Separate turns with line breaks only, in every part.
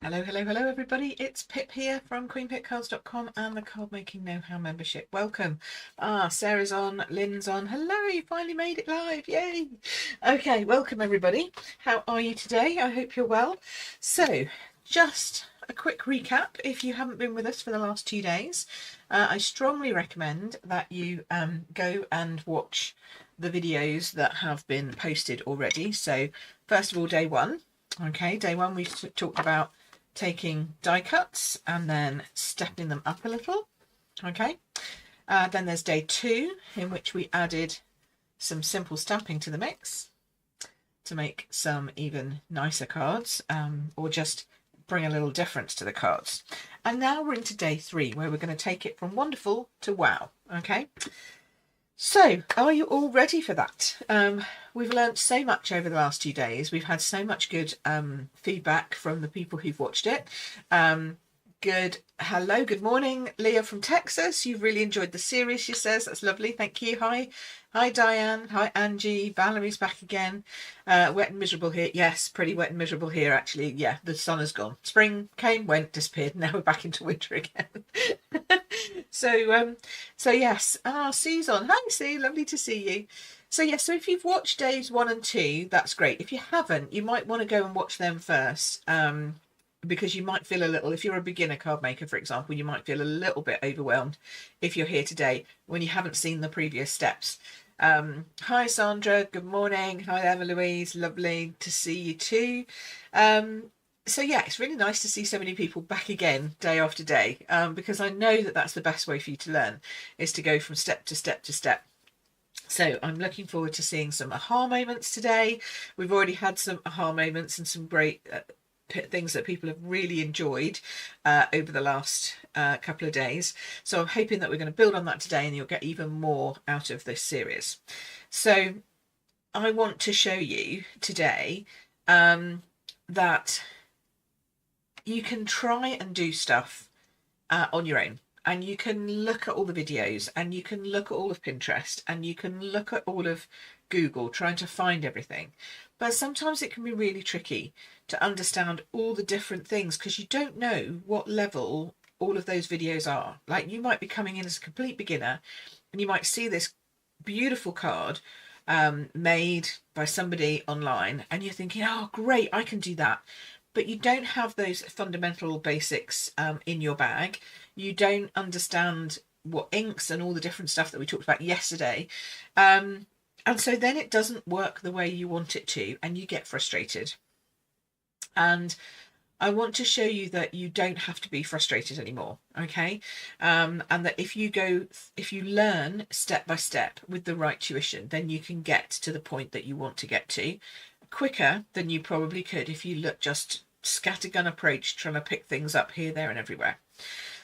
Hello, hello, hello everybody. It's Pip here from queenpipcards.com and the Card Making Know-How membership. Welcome. Sarah's on, Lynn's on. Hello, you finally made it live. Yay. Okay, welcome everybody. How are you today? I hope you're well. So, just a quick recap if you haven't been with us for the last 2 days. I strongly recommend that you go and watch the videos that have been posted already. So, first of all, day one. Okay, day one we talked about taking die cuts and then stepping them up a little. Okay, then there's day two, in which we added some simple stamping to the mix to make some even nicer cards, or just bring a little difference to the cards. And now we're into day three, where we're going to take it from wonderful to wow. Okay, so are you all ready for that? We've learnt so much over the last 2 days. We've had so much good feedback from the people who've watched it. Hello, good morning, Leah from Texas. You've really enjoyed the series, she says. That's lovely, thank you. Hi Diane, hi Angie, Valerie's back again. Wet and miserable here. Yes, pretty wet and miserable here actually. Yeah, the sun has gone. Spring came, went, disappeared. Now we're back into winter again. So yes. Sue's on. Hi Sue, lovely to see you. So yes, so if you've watched days 1 and 2, that's great. If you haven't, you might want to go and watch them first. Because you might feel a little, if you're a beginner card maker, for example, you might feel a little bit overwhelmed if you're here today when you haven't seen the previous steps. Hi Sandra, good morning. Hi Emma Louise, lovely to see you too. So yeah, it's really nice to see so many people back again day after day, because I know that that's the best way for you to learn, is to go from step to step to step. So I'm looking forward to seeing some aha moments today. We've already had some aha moments and some great things that people have really enjoyed over the last couple of days. So I'm hoping that we're going to build on that today and you'll get even more out of this series. So I want to show you today that you can try and do stuff on your own. And you can look at all the videos and you can look at all of Pinterest and you can look at all of Google trying to find everything. But sometimes it can be really tricky to understand all the different things because you don't know what level all of those videos are. Like, you might be coming in as a complete beginner and you might see this beautiful card made by somebody online and you're thinking, oh great, I can do that. But you don't have those fundamental basics in your bag. You don't understand what inks and all the different stuff that we talked about yesterday. And so then it doesn't work the way you want it to, and you get frustrated. And I want to show you that you don't have to be frustrated anymore, okay? And that if you learn step by step with the right tuition, then you can get to the point that you want to get to quicker than you probably could if you look just scattergun approach, trying to pick things up here, there, and everywhere.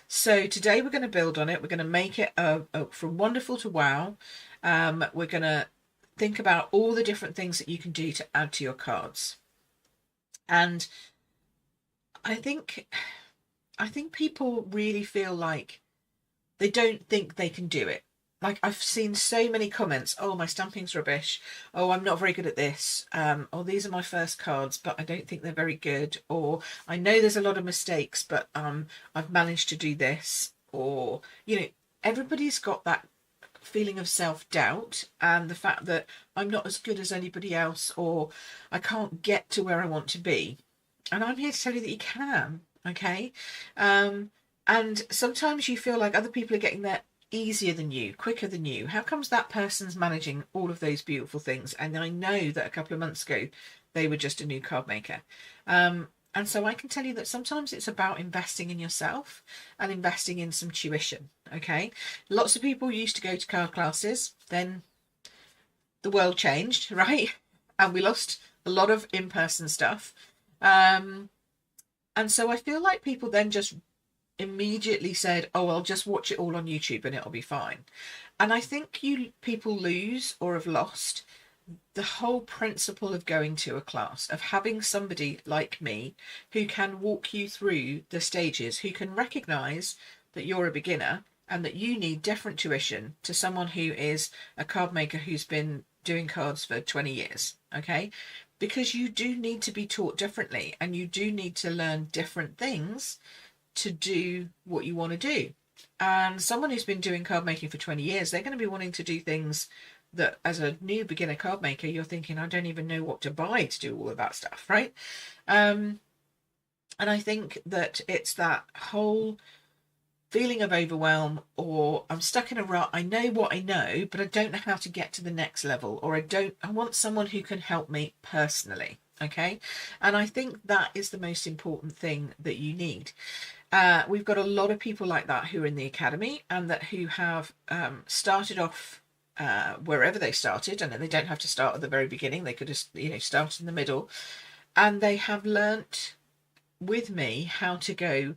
So today we're going to build on it. We're going to make it from wonderful to wow. We're going to think about all the different things that you can do to add to your cards. And I think people really feel like they don't think they can do it. Like, I've seen so many comments, oh, my stamping's rubbish, oh, I'm not very good at this, oh, these are my first cards, but I don't think they're very good, or I know there's a lot of mistakes, but I've managed to do this, or, you know, everybody's got that feeling of self-doubt and the fact that I'm not as good as anybody else, or I can't get to where I want to be. And I'm here to tell you that you can, okay? And sometimes you feel like other people are getting there easier than you, quicker than you. How comes that person's managing all of those beautiful things? And I know that a couple of months ago they were just a new card maker. And so I can tell you that sometimes it's about investing in yourself and investing in some tuition, okay? Lots of people used to go to card classes, then the world changed, right? And we lost a lot of in-person stuff. And so I feel like people then just immediately said, oh, I'll just watch it all on YouTube and it'll be fine. And I think people lose or have lost the whole principle of going to a class, of having somebody like me who can walk you through the stages, who can recognize that you're a beginner and that you need different tuition to someone who is a card maker who's been doing cards for 20 years, okay? because you do need to be taught differently, and you do need to learn different things to do what you want to do. And someone who's been doing card making for 20 years, they're going to be wanting to do things that as a new beginner card maker, you're thinking, I don't even know what to buy to do all of that stuff, right? And I think that it's that whole feeling of overwhelm, or I'm stuck in a rut. I know what I know, but I don't know how to get to the next level, or I want someone who can help me personally. Okay. And I think that is the most important thing that you need. We've got a lot of people like that who are in the academy, and that who have started off wherever they started, and they don't have to start at the very beginning. They could just, start in the middle, and they have learnt with me how to go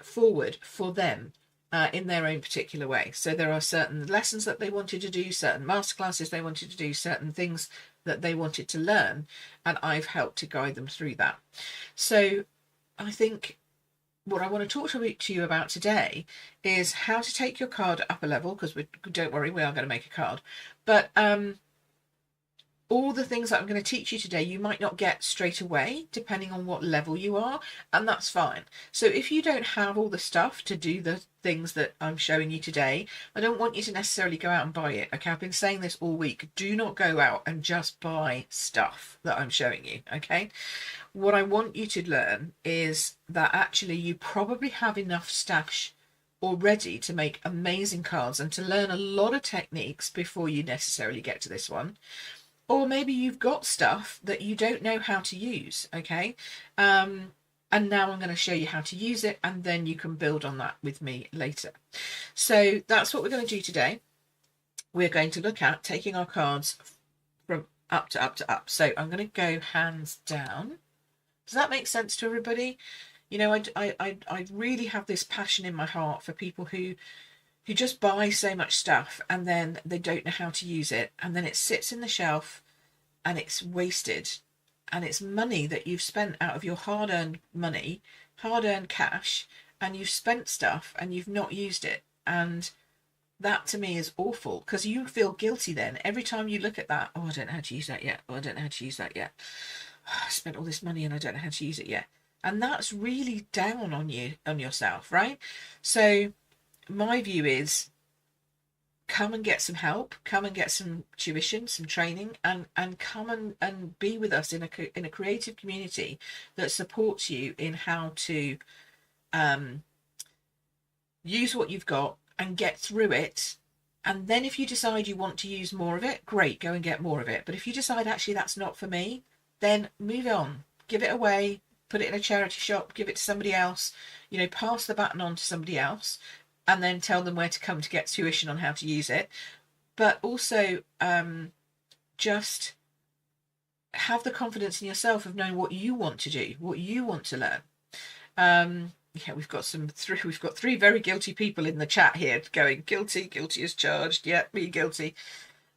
forward for them in their own particular way. So there are certain lessons that they wanted to do, certain masterclasses they wanted to do, certain things that they wanted to learn, and I've helped to guide them through that. So I think what I want to talk to you about today is how to take your card up a level, because don't worry, we are going to make a card, but all the things that I'm going to teach you today, you might not get straight away, depending on what level you are, and that's fine. So if you don't have all the stuff to do the things that I'm showing you today, I don't want you to necessarily go out and buy it. Okay, I've been saying this all week. Do not go out and just buy stuff that I'm showing you, okay? What I want you to learn is that actually you probably have enough stash already to make amazing cards and to learn a lot of techniques before you necessarily get to this one. Or maybe you've got stuff that you don't know how to use, okay? And now I'm going to show you how to use it, and then you can build on that with me later. So that's what we're going to do today. We're going to look at taking our cards from up to up to up. So I'm going to go hands down. Does that make sense to everybody? I really have this passion in my heart for people who just buy so much stuff and then they don't know how to use it, and then it sits in the shelf and it's wasted, and it's money that you've spent out of your hard-earned money, hard-earned cash, and you've spent stuff and you've not used it. And that to me is awful, because you feel guilty then every time you look at that. Oh, I don't know how to use that yet. Oh, I don't know how to use that yet. Oh, I spent all this money and I don't know how to use it yet. And that's really down on you, on yourself, right? So my view is, come and get some help, come and get some tuition, some training, and come and be with us in a creative community that supports you in how to use what you've got and get through it. And then if you decide you want to use more of it, great, go and get more of it. But if you decide actually that's not for me, then move on, give it away, put it in a charity shop, give it to somebody else, pass the baton on to somebody else, and then tell them where to come to get tuition on how to use it. But also just have the confidence in yourself of knowing what you want to do, what you want to learn. We've got three very guilty people in the chat here going, guilty as charged. Yeah, me guilty.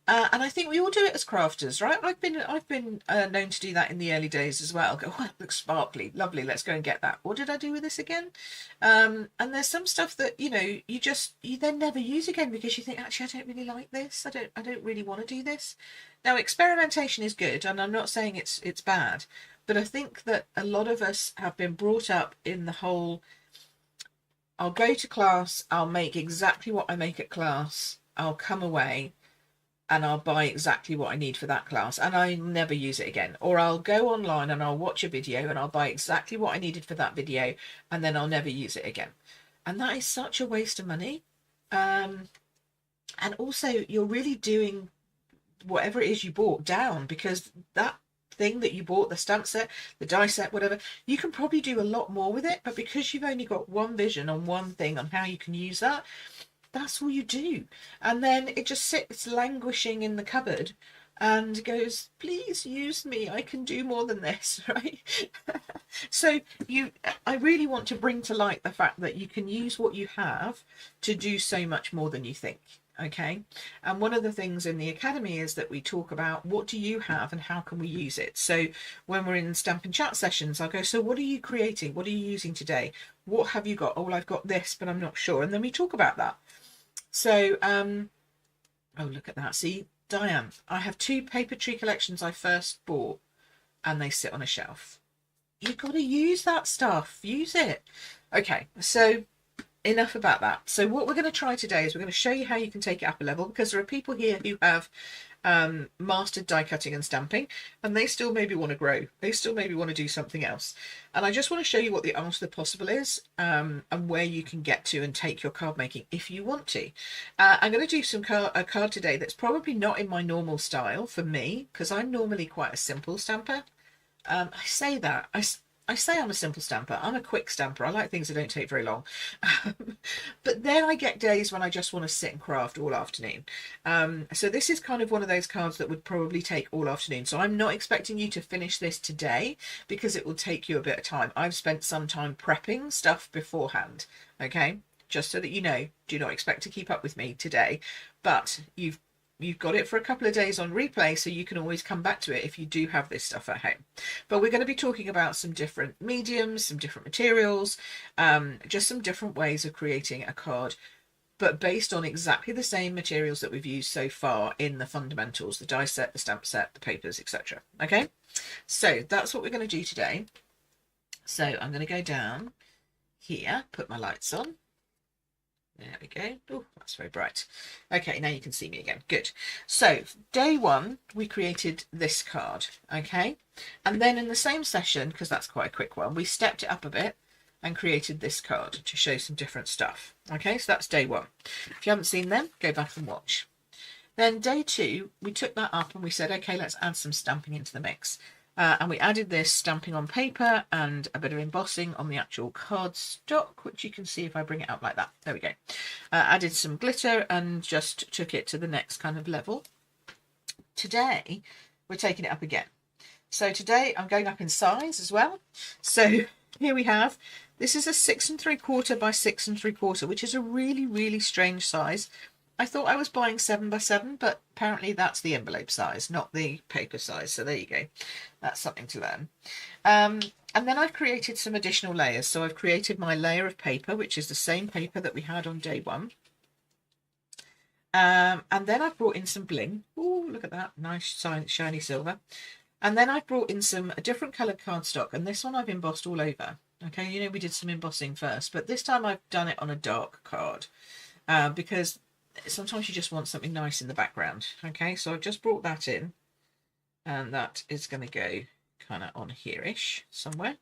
And I think we all do it as crafters, right? I've been known to do that in the early days as well. Go, oh, it looks sparkly, lovely, let's go and get that. What did I do with this again? And there's some stuff that you then never use again, because you think, actually, I don't really like this. I don't really want to do this. Now, experimentation is good, and I'm not saying it's bad, but I think that a lot of us have been brought up in the whole, I'll go to class, I'll make exactly what I make at class, I'll come away, and I'll buy exactly what I need for that class, and I never use it again. Or I'll go online and I'll watch a video and I'll buy exactly what I needed for that video, and then I'll never use it again. And that is such a waste of money. And also, you're really doing whatever it is you bought down, because that thing that you bought, the stamp set, the die set, whatever, you can probably do a lot more with it. But because you've only got one vision on one thing on how you can use that, that's all you do. And then it just sits languishing in the cupboard and goes, please use me, I can do more than this, right? So I really want to bring to light the fact that you can use what you have to do so much more than you think. Okay, and one of the things in the academy is that we talk about, what do you have and how can we use it? So when we're in Stampin' Chat sessions, I'll go, so what are you creating? What are you using today? What have you got? Oh, well, I've got this, but I'm not sure. And then we talk about that. So, oh, look at that. See, Diane, I have 2 paper tree collections I first bought. and they sit on a shelf. You've got to use that stuff. Use it. Okay, so enough about that. So what we're going to try today is we're going to show you how you can take it up a level, because there are people here who have mastered die cutting and stamping, and they still maybe want to grow. They still maybe want to do something else. And I just want to show you what the art of the possible is, and where you can get to and take your card making if you want to. I'm going to do a card today that's probably not in my normal style for me, because I'm normally quite a simple stamper. I say that. I say I'm a simple stamper. I'm a quick stamper. I like things that don't take very long. But then I get days when I just want to sit and craft all afternoon. So this is kind of one of those cards that would probably take all afternoon. So I'm not expecting you to finish this today, because it will take you a bit of time. I've spent some time prepping stuff beforehand. Okay, just so that you know, do not expect to keep up with me today. But you've got it for a couple of days on replay, so you can always come back to it if you do have this stuff at home. But we're going to be talking about some different mediums, some different materials, just some different ways of creating a card, but based on exactly the same materials that we've used so far in the fundamentals, the die set, the stamp set, the papers, etc. Okay, so that's what we're going to do today. So I'm going to go down here, put my lights on. There we go. Oh, that's very bright. Okay, now you can see me again. Good. So day one, we created this card. Okay. And then in the same session, because that's quite a quick one, we stepped it up a bit and created this card to show some different stuff. Okay, so that's day one. If you haven't seen them, go back and watch. Then day two, we took that up and we said, okay, let's add some stamping into the mix. And we added this stamping on paper and a bit of embossing on the actual card stock, which you can see if I bring it up like that. There we go. Added some glitter and just took it to the next kind of level. Today, we're taking it up again. So today I'm going up in size as well. So here we have, this is a 6 3/4 by 6 3/4, which is a really, really strange size. I thought I was buying 7 by 7, but apparently that's the envelope size, not the paper size. So there you go. That's something to learn. And then I've created some additional layers. So I've created my layer of paper, which is the same paper that we had on day one. And then I've brought in some bling. Oh, look at that. Nice shiny silver. And then I've brought in a different coloured cardstock. And this one I've embossed all over. Okay, you know, we did some embossing first, but this time I've done it on a dark card because sometimes you just want something nice in the background. Okay, so I've just brought that in, and that is going to go kind of on here-ish somewhere.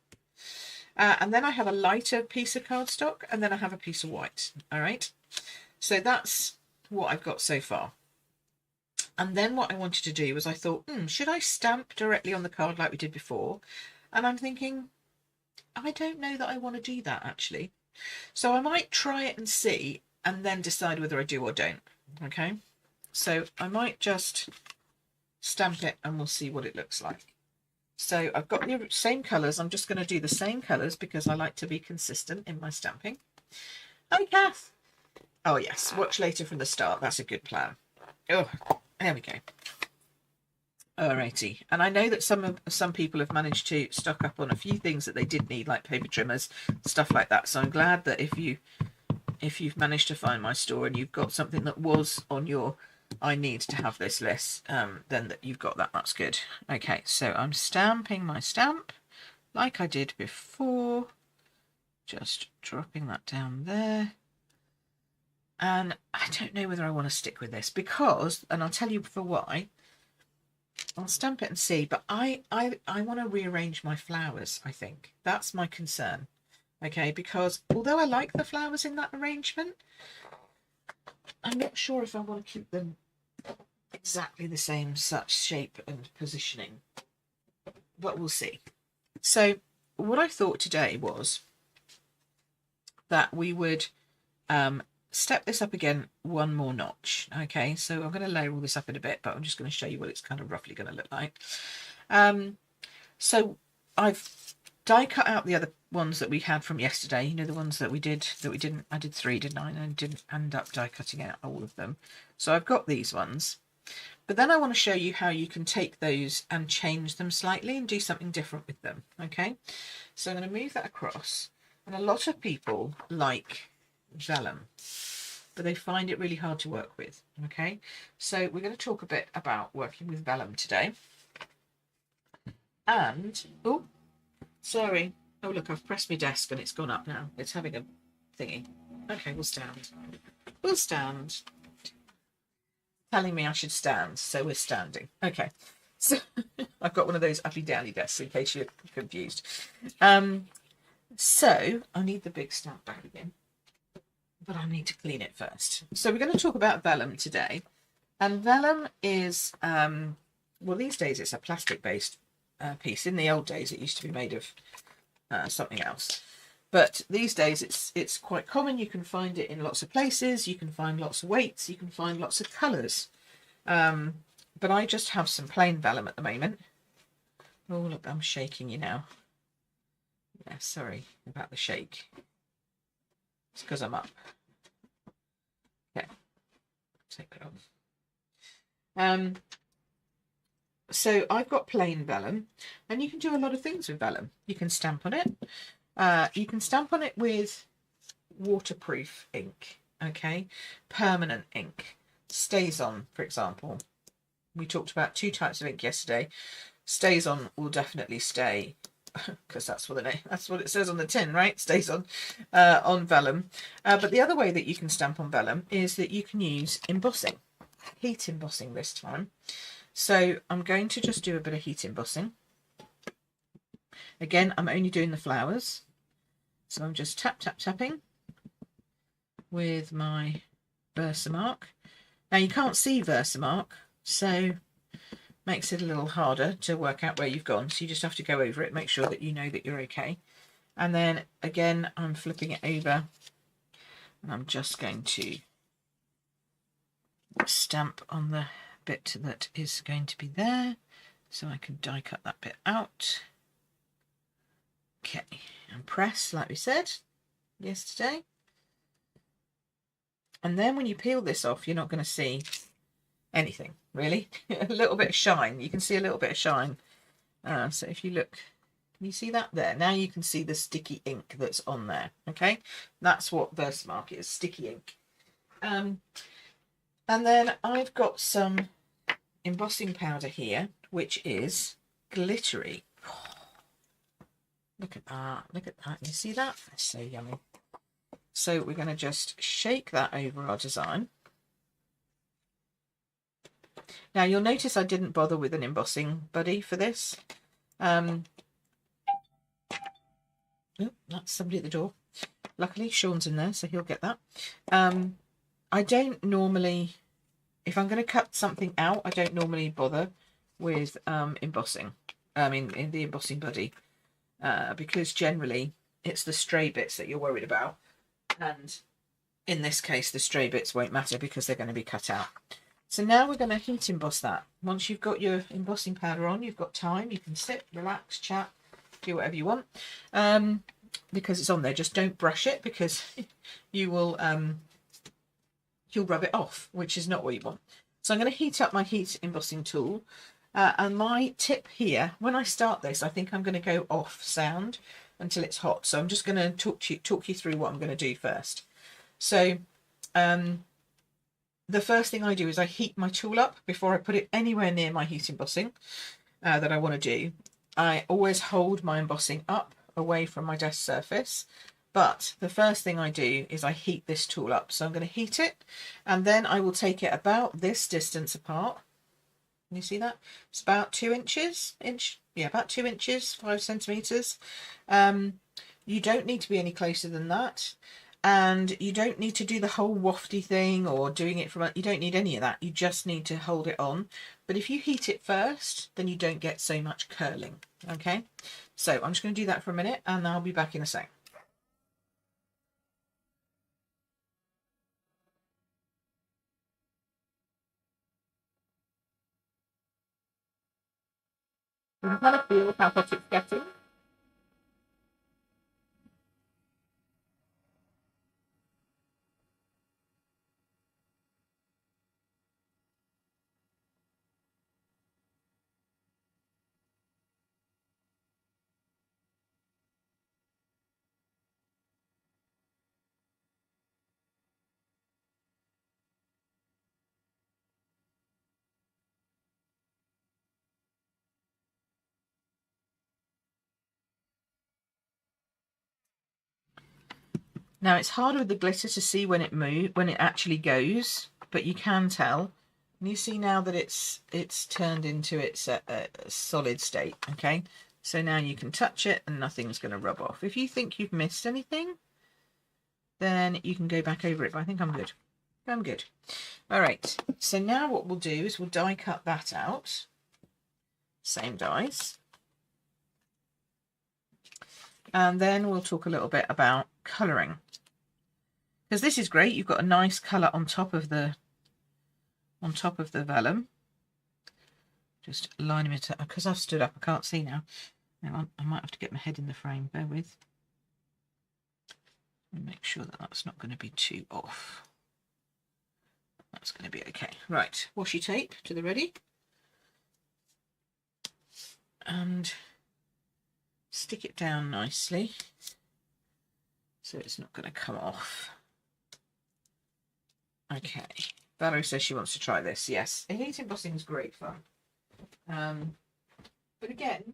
And then I have a lighter piece of cardstock, and then I have a piece of white. All right, so that's what I've got so far. And then what I wanted to do was I thought, should I stamp directly on the card like we did before? And I'm thinking, I don't know that I want to do that actually. So I might try it and see, and then decide whether I do or don't. Okay, so I might just stamp it and we'll see what it looks like. So I've got the same colours. I'm just going to do the same colours because I like to be consistent in my stamping. Hi, Kath. Oh yes, watch later from the start. That's a good plan. Oh, there we go. Alrighty, and I know that some people have managed to stock up on a few things that they did need, like paper trimmers, stuff like that. So I'm glad that if you've managed to find my store and you've got something that was on your I need to have this list, then that you've got that. That's good. Okay, so I'm stamping my stamp like I did before, just dropping that down there. And I don't know whether I want to stick with this because, and I'll tell you for why. I'll stamp it and see, but I want to rearrange my flowers. I think that's my concern. Okay, because although I like the flowers in that arrangement, I'm not sure if I want to keep them exactly the same such shape and positioning, but we'll see. So what I thought today was that we would step this up again one more notch. Okay, so I'm going to layer all this up in a bit, but I'm just going to show you what it's kind of roughly going to look like. So I've die cut out the other ones that we had from yesterday, you know, the ones that we didn't, I did 3, didn't I? And I didn't end up die cutting out all of them. So I've got these ones, but then I want to show you how you can take those and change them slightly and do something different with them. Okay, so I'm going to move that across, and a lot of people like vellum, but they find it really hard to work with. Okay, so we're going to talk a bit about working with vellum today. And, oh, sorry. Oh, look, I've pressed my desk and it's gone up now. It's having a thingy. Okay, we'll stand. We'll stand. Telling me I should stand, so we're standing. Okay. So I've got one of those uppy downy desks in case you're confused. So I need the big stamp back again, but I need to clean it first. So we're going to talk about vellum today. And vellum is, well, these days it's a plastic-based piece. In the old days, it used to be made of something else. But these days, it's quite common. You can find it in lots of places. You can find lots of weights. You can find lots of colours. But I just have some plain vellum at the moment. Oh, look, I'm shaking you now. Yeah, sorry about the shake. It's because I'm up. Okay, take it off. So I've got plain vellum, and you can do a lot of things with vellum. You can stamp on it. You can stamp on it with waterproof ink, okay? Permanent ink. Stays on, for example. We talked about 2 types of ink yesterday. Stays on will definitely stay, because that's what it says on the tin, right? Stays on vellum. But the other way that you can stamp on vellum is that you can use embossing, heat embossing this time. So I'm going to just do a bit of heat embossing. Again, I'm only doing the flowers. So I'm just tapping with my Versamark. Now you can't see Versamark, so makes it a little harder to work out where you've gone. So you just have to go over it, make sure that you know that you're okay. And then again, I'm flipping it over and I'm just going to stamp on the bit that is going to be there. So I can die cut that bit out. Okay, and press like we said yesterday. And then when you peel this off, you're not going to see anything, really. A little bit of shine. You can see a little bit of shine. So if you look, can you see that there? Now you can see the sticky ink that's on there, okay? That's what Versamark is, sticky ink. And then I've got some embossing powder here, which is glittery. Look at that, look at that. You see that? That's so yummy. So we're going to just shake that over our design. Now you'll notice I didn't bother with an embossing buddy for this. Oh, that's somebody at the door. Luckily Sean's in there, so he'll get that. I don't normally, if I'm going to cut something out, I don't normally bother with embossing. I mean, in the embossing buddy, because generally it's the stray bits that you're worried about. And in this case, the stray bits won't matter because they're going to be cut out. So now we're going to heat emboss that. Once you've got your embossing powder on, you've got time, you can sit, relax, chat, do whatever you want. Because it's on there, just don't brush it because you will you'll rub it off, which is not what you want. So I'm going to heat up my heat embossing tool. And my tip here, when I start this, I think I'm going to go off sound until it's hot. So I'm just going to talk you through what I'm going to do first. So the first thing I do is I heat my tool up before I put it anywhere near my heat embossing that I want to do. I always hold my embossing up away from my desk surface, but the first thing I do is I heat this tool up. So I'm going to heat it, and then I will take it about this distance apart. Can you see that? It's about 2 inches, about 2 inches, 5 centimeters. You don't need to be any closer than that. And you don't need to do the whole wafty thing or doing it from, you don't need any of that. You just need to hold it on. But if you heat it first, then you don't get so much curling. Okay, so I'm just going to do that for a minute and I'll be back in a sec. You can kind of feel how hot it's getting. Now it's harder with the glitter to see when it actually goes, but you can tell. And you see now that it's turned into its solid state. Okay, so now you can touch it and nothing's going to rub off. If you think you've missed anything, then you can go back over it. But I think I'm good. I'm good. All right. So now what we'll do is we'll die cut that out. Same dies. And then we'll talk a little bit about colouring. Because this is great. You've got a nice colour on top of the vellum. Just lining it up. Because I've stood up, I can't see now. Hang on, I might have to get my head in the frame. Bear with. And make sure that that's not going to be too off. That's going to be okay. Right, washi tape to the ready. And stick it down nicely so it's not going to come off. Okay, Valerie says she wants to try this. Yes, elite embossing is great fun. But again,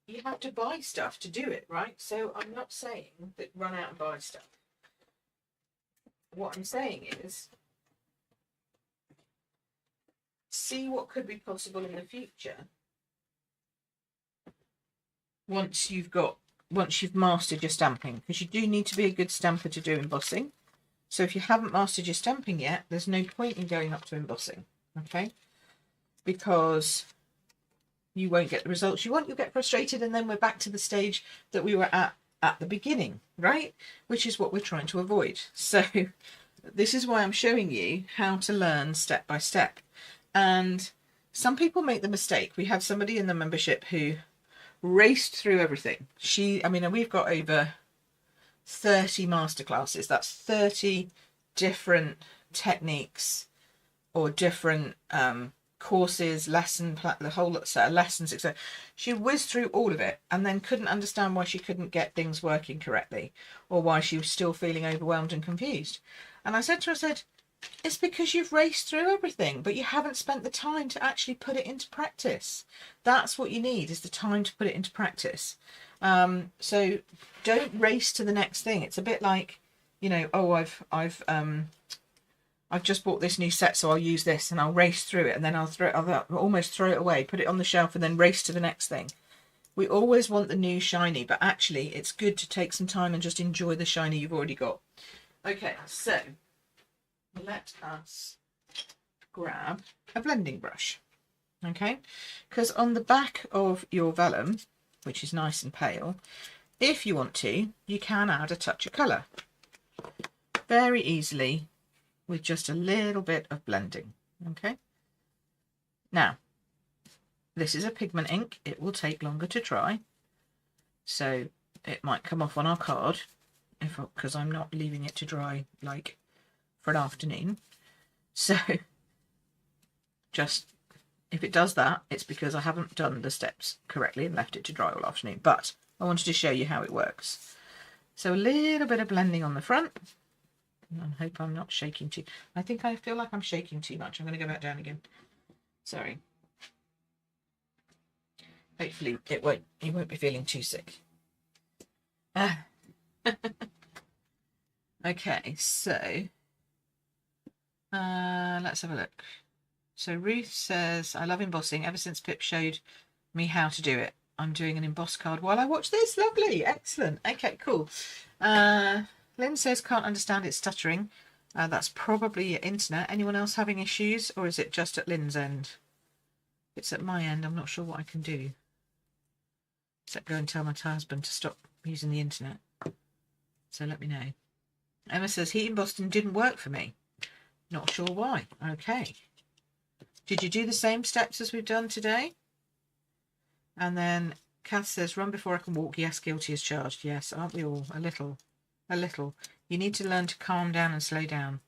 you have to buy stuff to do it, right? So I'm not saying that run out and buy stuff. What I'm saying is see what could be possible in the future once you've mastered your stamping, because you do need to be a good stamper to do embossing. So if you haven't mastered your stamping yet, there's no point in going up to embossing, okay? Because you won't get the results you want. You'll get frustrated, and then we're back to the stage that we were at the beginning, right? Which is what we're trying to avoid. So this is why I'm showing you how to learn step by step. And some people make the mistake. We have somebody in the membership who raced through everything. I mean, we've got over 30 masterclasses. That's 30 different techniques or different courses, the whole set of lessons, etc. She whizzed through all of it and then couldn't understand why she couldn't get things working correctly, or why she was still feeling overwhelmed and confused. And I said to her, it's because you've raced through everything, but you haven't spent the time to actually put it into practice. That's what you need, is the time to put it into practice. So don't race to the next thing. It's a bit like, you know, oh, I've just bought this new set, so I'll use this, and I'll race through it, and then I'll almost throw it away, put it on the shelf, and then race to the next thing. We always want the new shiny, but actually it's good to take some time and just enjoy the shiny you've already got. Okay, so let us grab a blending brush, okay? Because on the back of your vellum, which is nice and pale, if you want to, you can add a touch of colour very easily with just a little bit of blending, okay? Now, this is a pigment ink. It will take longer to dry, so it might come off on our card because I'm not leaving it to dry like for an afternoon. So just, if it does that, it's because I haven't done the steps correctly and left it to dry all afternoon. But I wanted to show you how it works. So a little bit of blending on the front. I hope I'm not shaking too. I feel like I'm shaking too much. I'm going to go back down again. Sorry. Hopefully you won't be feeling too sick. Okay, so let's have a look. So Ruth says, I love embossing. Ever since Pip showed me how to do it, I'm doing an emboss card while I watch this. Lovely. Excellent. Okay, cool. Lynn says, can't understand it stuttering. That's probably your internet. Anyone else having issues, or is it just at Lynn's end? If it's at my end, I'm not sure what I can do. Except go and tell my husband to stop using the internet. So let me know. Emma says, heat in Boston didn't work for me. Not sure why. Okay. Did you do the same steps as we've done today? And then Kath says, run before I can walk. Yes, guilty as charged. Yes, aren't we all? A little. A little. You need to learn to calm down and slow down.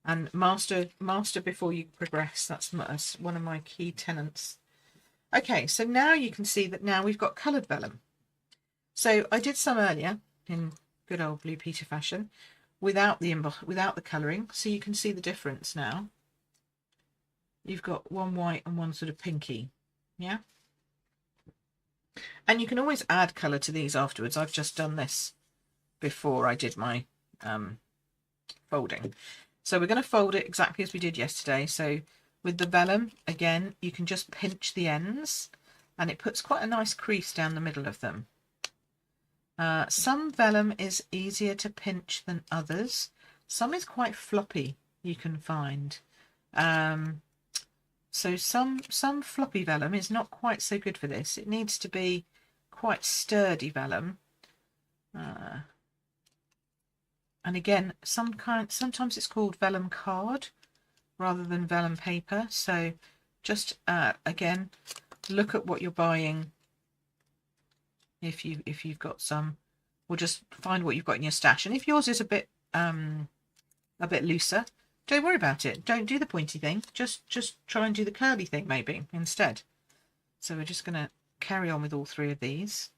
And master before you progress. That's one of my key tenets. Okay, so now you can see that now we've got coloured vellum. So I did some earlier in good old Blue Peter fashion without the colouring, so you can see the difference now. You've got one white and one sort of pinky, yeah? And you can always add colour to these afterwards. I've just done this before I did my folding. So we're going to fold it exactly as we did yesterday. So with the vellum, again, you can just pinch the ends and it puts quite a nice crease down the middle of them. Some vellum is easier to pinch than others. Some is quite floppy, you can find. So some floppy vellum is not quite so good for this. It needs to be quite sturdy vellum. And again, sometimes it's called vellum card rather than vellum paper. So just again, look at what you're buying. If you've got some, or just find what you've got in your stash. And if yours is a bit looser, don't worry about it. Don't do the pointy thing. Just try and do the curly thing maybe instead. So we're just going to carry on with all three of these.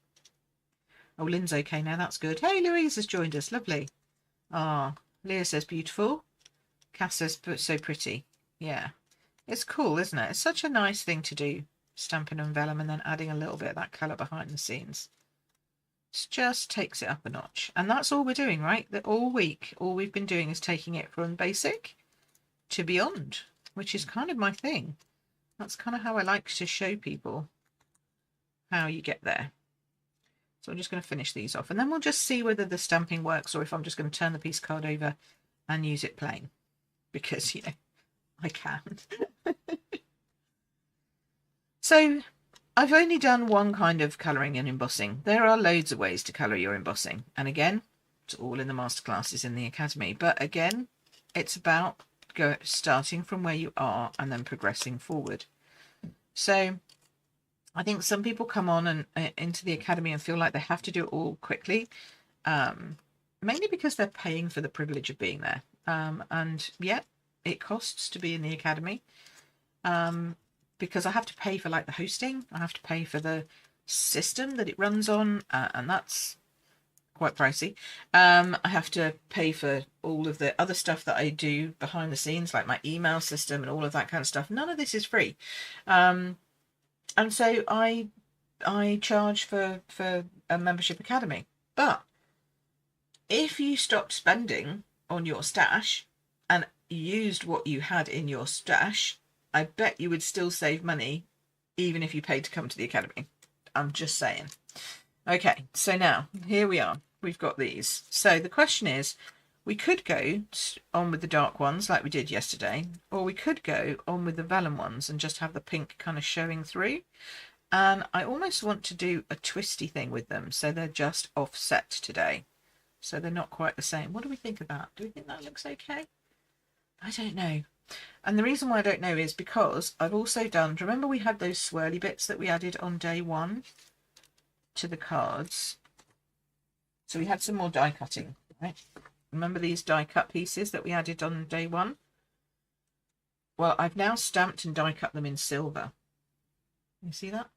Oh, Lynn's okay now. That's good. Hey, Louise has joined us. Lovely. Ah, Leah says beautiful. Cass says so pretty. Yeah, it's cool, isn't it? It's such a nice thing to do, stamping on vellum and then adding a little bit of that colour behind the scenes. It just takes it up a notch. And that's all we're doing, right? That all week, all we've been doing is taking it from basic to beyond, which is kind of my thing. That's kind of how I like to show people how you get there. So I'm just going to finish these off and then we'll just see whether the stamping works or if I'm just going to turn the piece card over and use it plain, because, you know, I can. So I've only done one kind of colouring and embossing. There are loads of ways to colour your embossing. And again, it's all in the masterclasses in the Academy. But again, it's about starting from where you are and then progressing forward. So I think some people come on and into the Academy and feel like they have to do it all quickly, mainly because they're paying for the privilege of being there. And yeah, it costs to be in the Academy, because I have to pay for like the hosting, I have to pay for the system that it runs on, and that's quite pricey. I have to pay for all of the other stuff that I do behind the scenes, like my email system and all of that kind of stuff. None of this is free. And so I charge for a membership academy. But if you stopped spending on your stash and used what you had in your stash, I bet you would still save money even if you paid to come to the academy. I'm just saying. Okay, so now here we are. We've got these. So the question is, we could go on with the dark ones like we did yesterday, or we could go on with the vellum ones and just have the pink kind of showing through. And I almost want to do a twisty thing with them, so they're just offset today. So they're not quite the same. What do we think of that? Do we think that looks okay? I don't know. And the reason why I don't know is because I've also done, do you remember we had those swirly bits that we added on day one to the cards? So we had some more die cutting, right? Remember these die cut pieces that we added on day one? Well, I've now stamped and die cut them in silver. You see that?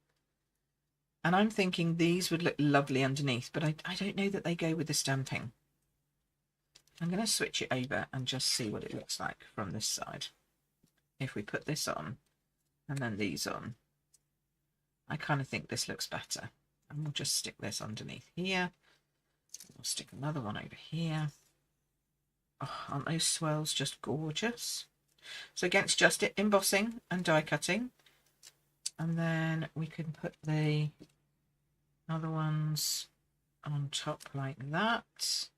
And I'm thinking these would look lovely underneath, but I don't know that they go with the stamping. I'm going to switch it over and just see what it looks like from this side. If we put this on and then these on, I kind of think this looks better. And we'll just stick this underneath here. We'll stick another one over here. Oh, aren't those swirls just gorgeous? So again, it's just embossing and die cutting. And then we can put the other ones on top like that.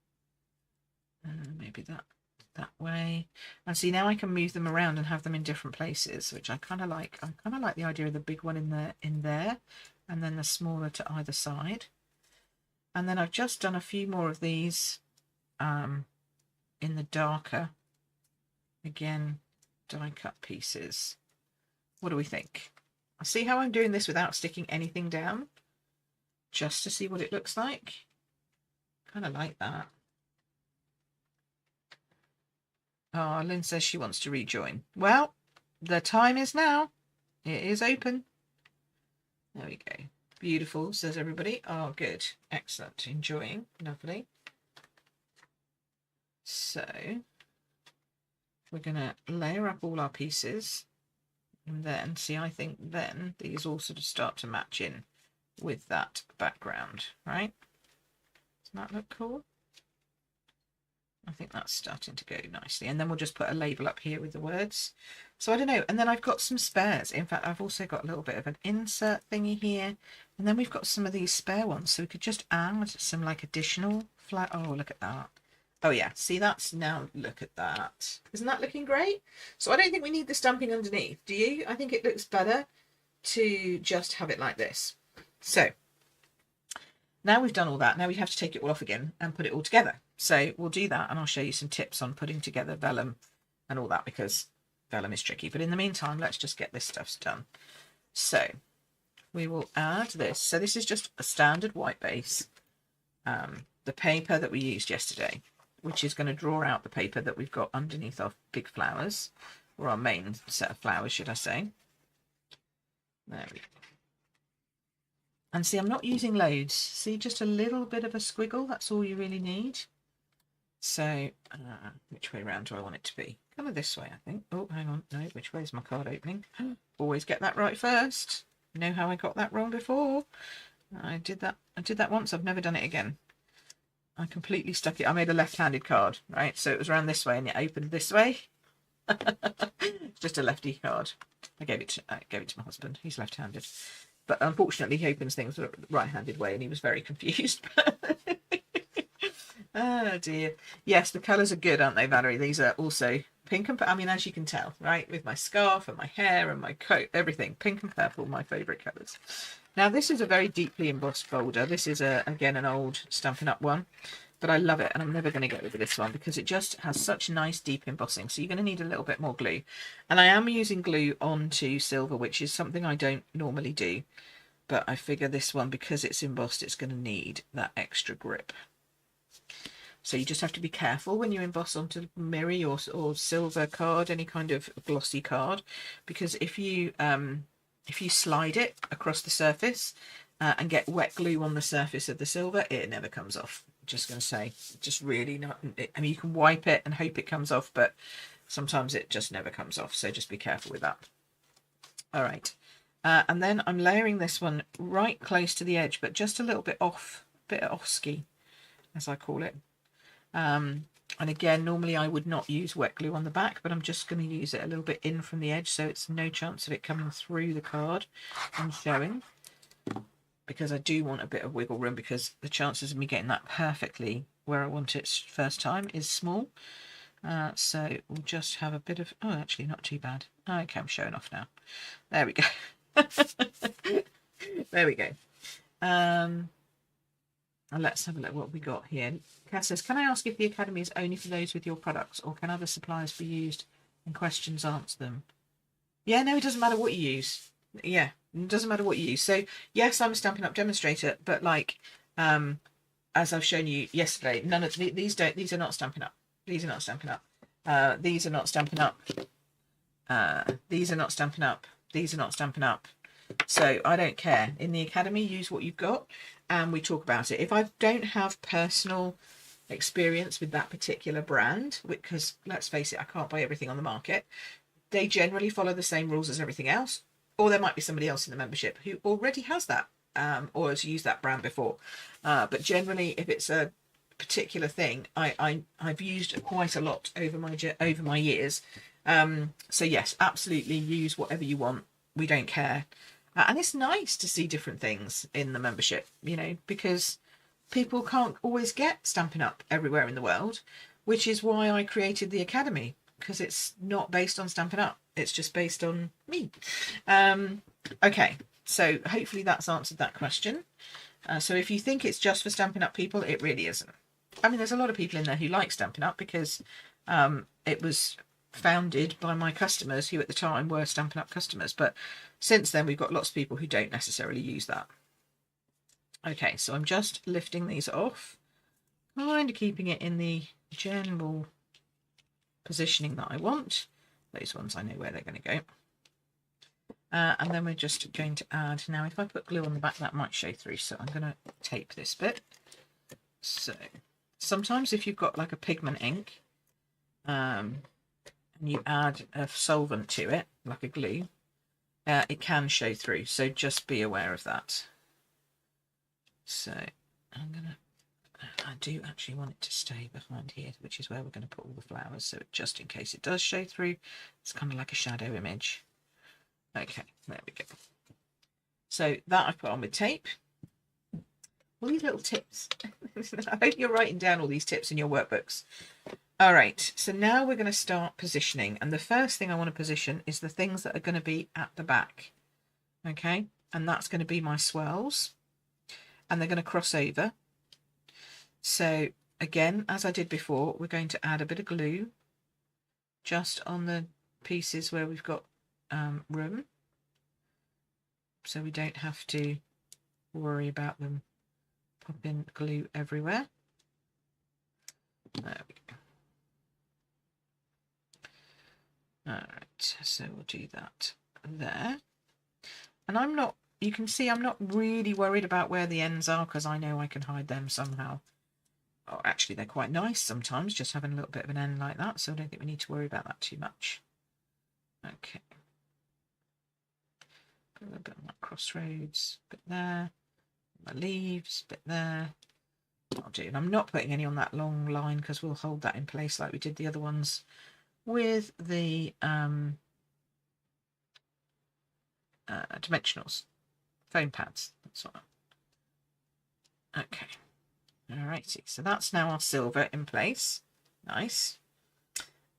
Maybe that way. And see, now I can move them around and have them in different places, which I kind of like. I kind of like the idea of the big one in there, and then the smaller to either side. And then I've just done a few more of these in the darker, again, die cut pieces. What do we think? I see how I'm doing this without sticking anything down, just to see what it looks like. Kind of like that. Oh, Lynn says she wants to rejoin. Well, the time is now. It is open. There we go. Beautiful, says everybody. Oh, good. Excellent. Enjoying. Lovely. So we're going to layer up all our pieces. And then, see, I think then these all sort of start to match in with that background, right? Doesn't that look cool? I think that's starting to go nicely. And then we'll just put a label up here with the words. So I don't know. And then I've got some spares. In fact, I've also got a little bit of an insert thingy here. And then we've got some of these spare ones. So we could just add some like additional flat. Oh, look at that. Oh yeah, see, that's now, look at that. Isn't that looking great? So I don't think we need the stamping underneath, do you? I think it looks better to just have it like this. So now we've done all that, now we have to take it all off again and put it all together. So we'll do that, and I'll show you some tips on putting together vellum and all that, because vellum is tricky. But in the meantime, let's just get this stuff done. So we will add this. So this is just a standard white base, the paper that we used yesterday, which is going to draw out the paper that we've got underneath our big flowers, or our main set of flowers, should I say. There we go. And see, I'm not using loads. See, just a little bit of a squiggle, that's all you really need. So, which way around do I want it to be? Kind of this way, I think. Oh, hang on. No, which way is my card opening? Always get that right first. You know how I got that wrong before? I did that once. I've never done it again. I completely stuck it. I made a left-handed card, right? So it was around this way and it opened this way. Just a lefty card. I gave it to my husband. He's left-handed. But unfortunately, he opens things the right-handed way and he was very confused. Oh, dear. Yes, the colours are good, aren't they, Valerie? These are also pink and... I mean, as you can tell, right? With my scarf and my hair and my coat, everything. Pink and purple, my favourite colours. Now, this is a very deeply embossed folder. This is, again, an old Stampin' Up one. But I love it, and I'm never going to get rid of this one because it just has such nice deep embossing. So you're going to need a little bit more glue. And I am using glue onto silver, which is something I don't normally do. But I figure this one, because it's embossed, it's going to need that extra grip. So you just have to be careful when you emboss onto mirri or silver card, any kind of glossy card, because if you slide it across the surface and get wet glue on the surface of the silver, it never comes off. Just going to say, just really not. I mean, you can wipe it and hope it comes off, but sometimes it just never comes off. So just be careful with that. All right, and then I'm layering this one right close to the edge, but just a little bit off, ski, as I call it. And again, normally I would not use wet glue on the back, but I'm just going to use it a little bit in from the edge, so it's no chance of it coming through the card and showing, because I do want a bit of wiggle room, because the chances of me getting that perfectly where I want it first time is small. So we'll just have a bit of... Oh, actually not too bad. Okay, I'm showing off now. There we go. There we go. And let's have a look what we got here. Kat says, can I ask if the Academy is only for those with your products, or can other suppliers be used and questions answer them? Yeah, no, it doesn't matter what you use. Yeah, it doesn't matter what you use. So yes, I'm a Stampin' Up demonstrator, but like as I've shown you yesterday, none of these are not Stampin' Up. These are not Stampin' Up. These are not Stampin' Up. These are not Stampin' Up. These are not Stampin' Up. So I don't care. In the Academy, use what you've got and we talk about it. If I don't have personal experience with that particular brand, because let's face it, I can't buy everything on the market, they generally follow the same rules as everything else, or there might be somebody else in the membership who already has that or has used that brand before. But generally, if it's a particular thing, I've used quite a lot over my years. So yes, absolutely use whatever you want. We don't care. And it's nice to see different things in the membership, you know, because people can't always get Stampin' Up everywhere in the world, which is why I created the Academy, because it's not based on Stampin' Up. It's just based on me. Okay, so hopefully that's answered that question. So if you think it's just for Stampin' Up people, it really isn't. I mean, there's a lot of people in there who like Stampin' Up because it was founded by my customers who at the time were Stampin' Up customers, but since then we've got lots of people who don't necessarily use that. Okay, so I'm just lifting these off, kind of keeping it in the general positioning that I want. Those ones I know where they're going to go. And then we're just going to add, now if I put glue on the back that might show through, so I'm going to tape this bit. So sometimes if you've got like a pigment ink and you add a solvent to it, like a glue, it can show through, so just be aware of that. So I'm going to I do actually want it to stay behind here, which is where we're going to put all the flowers, so just in case it does show through, it's kind of like a shadow image. Okay, there we go. So that I put on with tape. All these little tips. I hope you're writing down all these tips in your workbooks. All right, so now we're going to start positioning, and the first thing I want to position is the things that are going to be at the back. Okay, and that's going to be my swirls, and they're going to cross over. So again, as I did before, we're going to add a bit of glue just on the pieces where we've got room, so we don't have to worry about them popping glue everywhere. There we go. All right, so we'll do that there. And I'm not, you can see I'm not really worried about where the ends are, because I know I can hide them somehow. Oh, actually, they're quite nice sometimes, just having a little bit of an end like that, so I don't think we need to worry about that too much. Okay. Put a little bit on that crossroads, bit there, my leaves, bit there. I'll do, and I'm not putting any on that long line because we'll hold that in place like we did the other ones with the dimensionals, foam pads. That's what. Okay. Alrighty, so that's now our silver in place. Nice.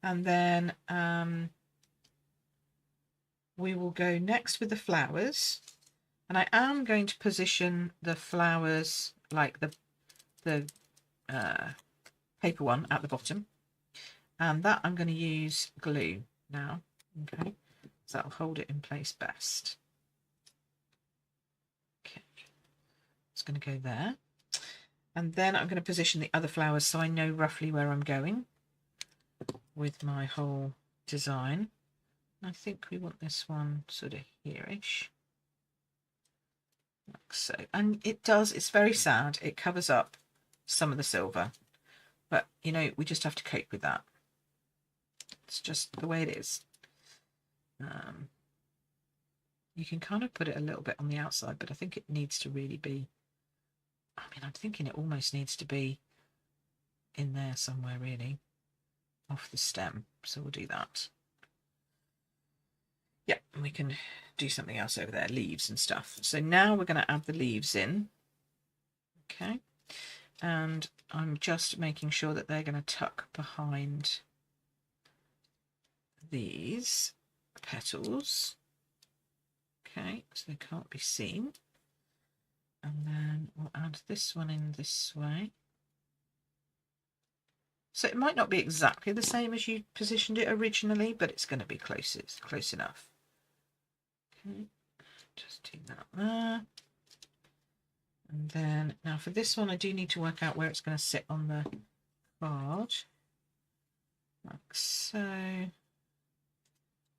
And then we will go next with the flowers. And I am going to position the flowers like the paper one at the bottom. And that I'm going to use glue now. Okay, so that'll hold it in place best. Okay, it's going to go there. And then I'm going to position the other flowers so I know roughly where I'm going with my whole design. I think we want this one sort of here-ish. Like so. And it does, it's very sad, it covers up some of the silver. But, you know, we just have to cope with that. It's just the way it is. You can kind of put it a little bit on the outside, but I think it needs to really be, I mean, I'm thinking it almost needs to be in there somewhere, really, off the stem. So we'll do that. Yeah, and we can do something else over there, leaves and stuff. So now we're going to add the leaves in. Okay, and I'm just making sure that they're going to tuck behind these petals. Okay, so they can't be seen. And then we'll add this one in this way. So it might not be exactly the same as you positioned it originally, but it's going to be close enough. Okay, just do that there. And then now for this one, I do need to work out where it's going to sit on the card. Like so.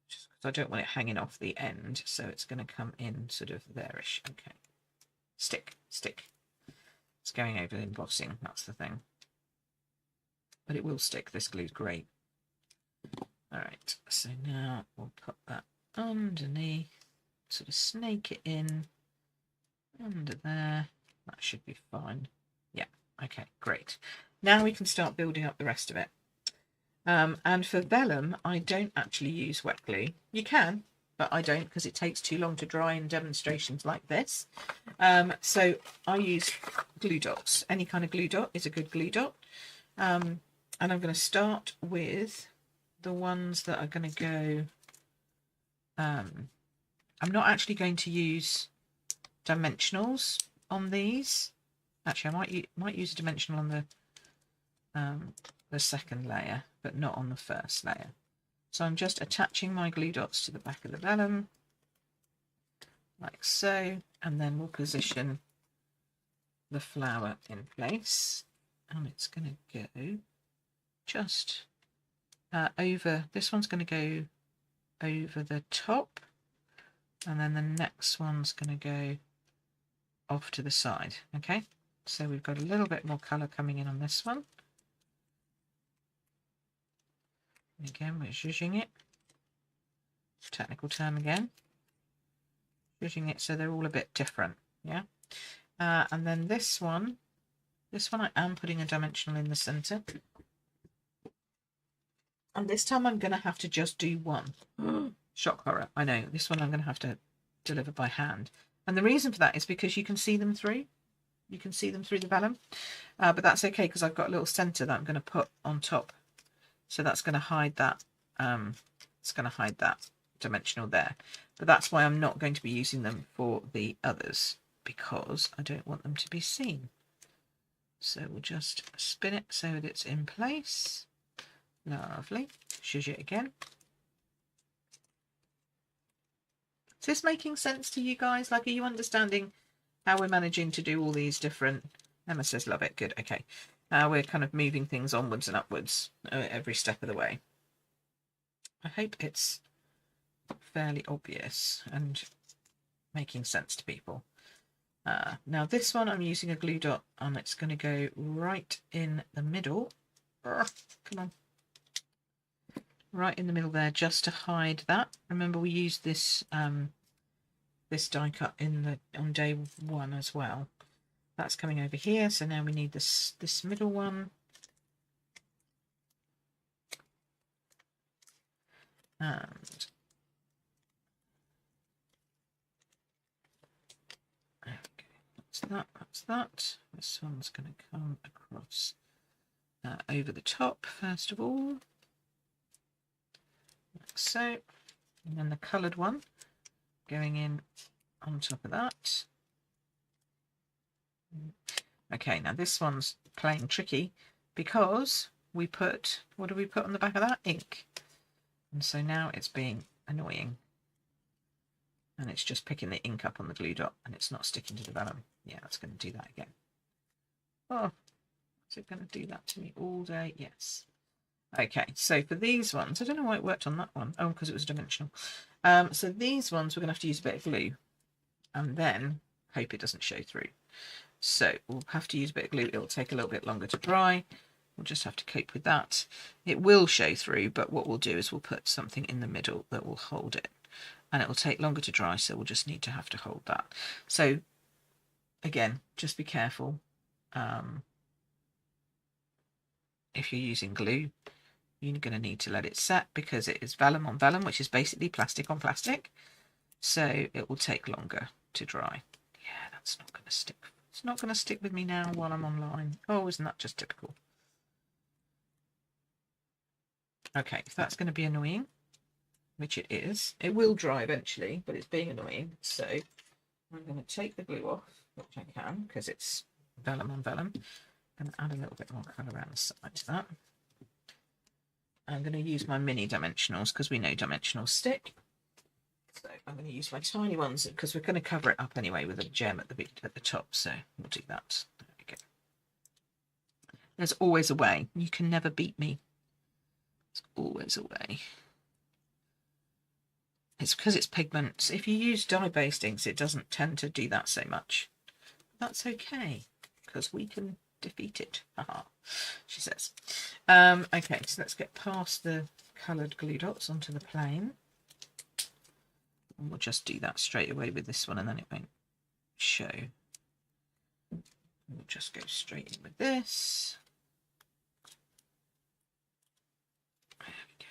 Just because I don't want it hanging off the end, so it's going to come in sort of there-ish. Okay. Stick. It's going over the embossing, that's the thing. But it will stick, this glue's great. Alright, so now we'll put that underneath, sort of snake it in under there. That should be fine. Yeah, okay, great. Now we can start building up the rest of it. And for vellum, I don't actually use wet glue. You can, but I don't because it takes too long to dry in demonstrations like this. So I use glue dots. Any kind of glue dot is a good glue dot. And I'm going to start with the ones that are going to go... I'm not actually going to use dimensionals on these. Actually, I might use a dimensional on the second layer, but not on the first layer. So I'm just attaching my glue dots to the back of the vellum, like so, and then we'll position the flower in place, and it's going to go just over, this one's going to go over the top, and then the next one's going to go off to the side. Okay, so we've got a little bit more colour coming in on this one. Again, we're zhuzhing it. Technical term again. Zhuzhing it so they're all a bit different. Yeah. And then this one, This one I am putting a dimensional in the centre. And this time I'm going to have to just do one. Shock horror. I know. This one I'm going to have to deliver by hand. And the reason for that is because you can see them through. You can see them through the vellum. But that's okay because I've got a little centre that I'm going to put on top. So that's going to hide that. It's going to hide that dimensional there. But that's why I'm not going to be using them for the others, because I don't want them to be seen. So we'll just spin it so that it's in place. Lovely. Shush it again. Is this making sense to you guys? Like, are you understanding how we're managing to do all these different... Emma says, love it. Good. Okay. We're kind of moving things onwards and upwards every step of the way. I hope it's fairly obvious and making sense to people. Now this one I'm using a glue dot and it's going to go right in the middle. Come on. Right in the middle there, just to hide that. Remember we used this this die cut on day one as well. That's coming over here, so now we need this middle one. And there we go. That's that. This one's going to come across over the top first of all. Like so. And then the coloured one going in on top of that. Okay, now this one's playing tricky because we put, what do we put on the back of that? Ink. And so now it's being annoying. And it's just picking the ink up on the glue dot and it's not sticking to the vellum. Yeah, it's going to do that again. Oh, is it going to do that to me all day? Yes. Okay, so for these ones, I don't know why it worked on that one. Oh, because it was dimensional. So these ones we're going to have to use a bit of glue and then hope it doesn't show through. So we'll have to use a bit of glue. It'll take a little bit longer to dry. We'll just have to cope with that. It will show through, but what we'll do is we'll put something in the middle that will hold it. And it will take longer to dry, so we'll just need to have to hold that. So again, just be careful. If you're using glue, you're going to need to let it set because it is vellum on vellum, which is basically plastic on plastic. So it will take longer to dry. Yeah, that's not going to stick. It's not going to stick with me now while I'm online. Oh, isn't that just typical? Okay, if that's going to be annoying, which it is, it will dry eventually, but it's being annoying. So I'm going to take the glue off, which I can, because it's vellum on vellum. I'm going to add a little bit more colour around the side to that. I'm going to use my mini dimensionals because we know dimensionals stick. So I'm going to use my tiny ones because we're going to cover it up anyway with a gem at the top. So we'll do that. There we go. There's always a way. You can never beat me. There's always a way. It's because it's pigments. If you use dye-based inks, it doesn't tend to do that so much. That's okay because we can defeat it. Haha, she says. Okay, so let's get past the coloured glue dots onto the plane. And we'll just do that straight away with this one and then it won't show. We'll just go straight in with this. There we go.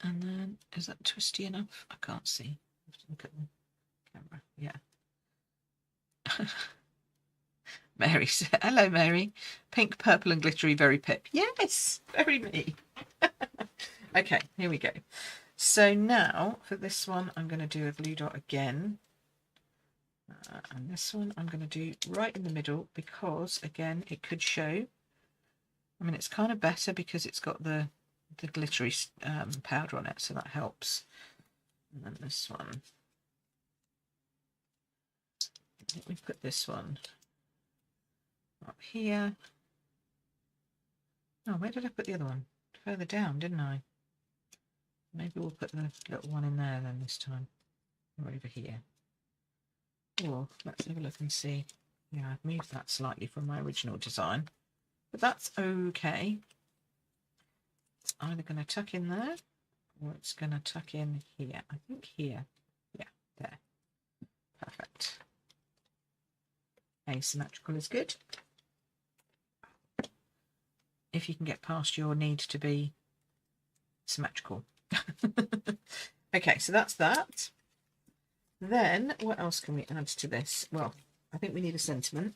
And then, is that twisty enough? I can't see. I have to look at the camera. Yeah. Mary said, hello, Mary. Pink, purple and glittery, very pip. Yes, very me. Okay, here we go. So now for this one, I'm going to do a glue dot again. And this one I'm going to do right in the middle because, again, it could show. I mean, it's kind of better because it's got the glittery powder on it, so that helps. And then this one. Let me put this one up here. Oh, where did I put the other one? Further down, didn't I? Maybe we'll put the little one in there then this time. Or over here. Or let's have a look and see. Yeah, I've moved that slightly from my original design. But that's okay. It's either going to tuck in there or it's going to tuck in here. I think here. Yeah, there. Perfect. Asymmetrical is good. If you can get past your need to be symmetrical. Okay, so that's that. Then what else can we add to this? Well, I think we need a sentiment.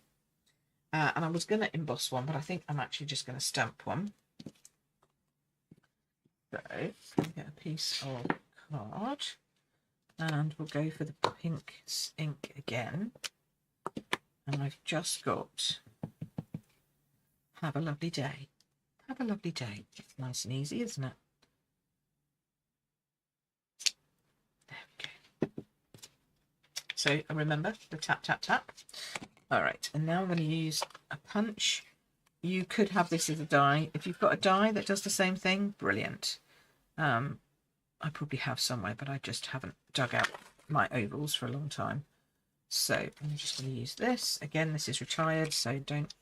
And I was going to emboss one, but I think I'm actually just going to stamp one. So get a piece of card, and we'll go for the pink ink again. And I've just got "Have a lovely day." Have a lovely day. It's nice and easy, isn't it? There we go. So remember the tap, tap, tap. All right, and now I'm going to use a punch. You could have this as a die. If you've got a die that does the same thing, brilliant. I probably have somewhere, but I just haven't dug out my ovals for a long time. So I'm just going to use this. Again, this is retired, so don't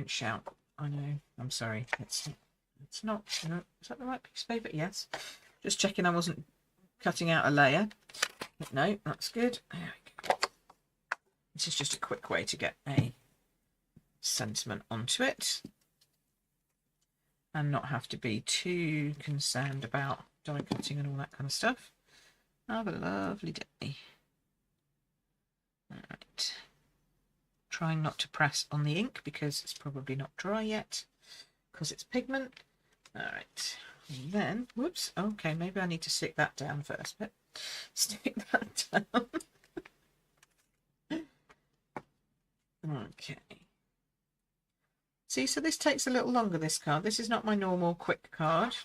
shout. I know, I'm sorry. It's not. No, is that the right piece of paper? Yes. Just checking I wasn't cutting out a layer. But no, that's good. There we go. This is just a quick way to get a sentiment onto it and not have to be too concerned about die cutting and all that kind of stuff. Have a lovely day. All right. Trying not to press on the ink because it's probably not dry yet because it's pigment. All right. And then, whoops, okay, maybe I need to stick that down first, but stick that down. Okay. See, so this takes a little longer, this card. This is not my normal quick card,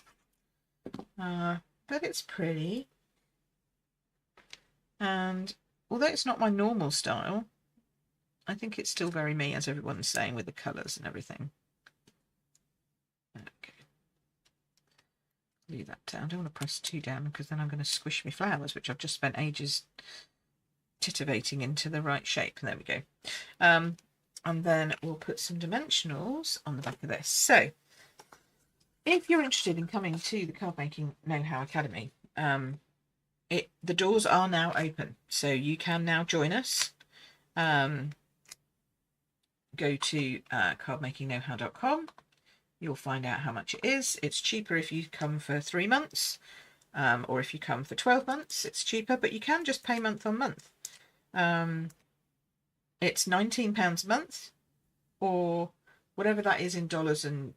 but it's pretty. And although it's not my normal style, I think it's still very me, as everyone's saying, with the colours and everything. Okay. Leave that down. I don't want to press too down because then I'm going to squish my flowers, which I've just spent ages titivating into the right shape. And there we go. And then we'll put some dimensionals on the back of this. So if you're interested in coming to the Card Making Know-How Academy, the doors are now open. So you can now join us. Go to cardmakingknowhow.com. You'll find out how much it is. It's cheaper if you come for 3 months, or if you come for 12 months, it's cheaper, but you can just pay month on month. It's £19 a month, or whatever that is in dollars and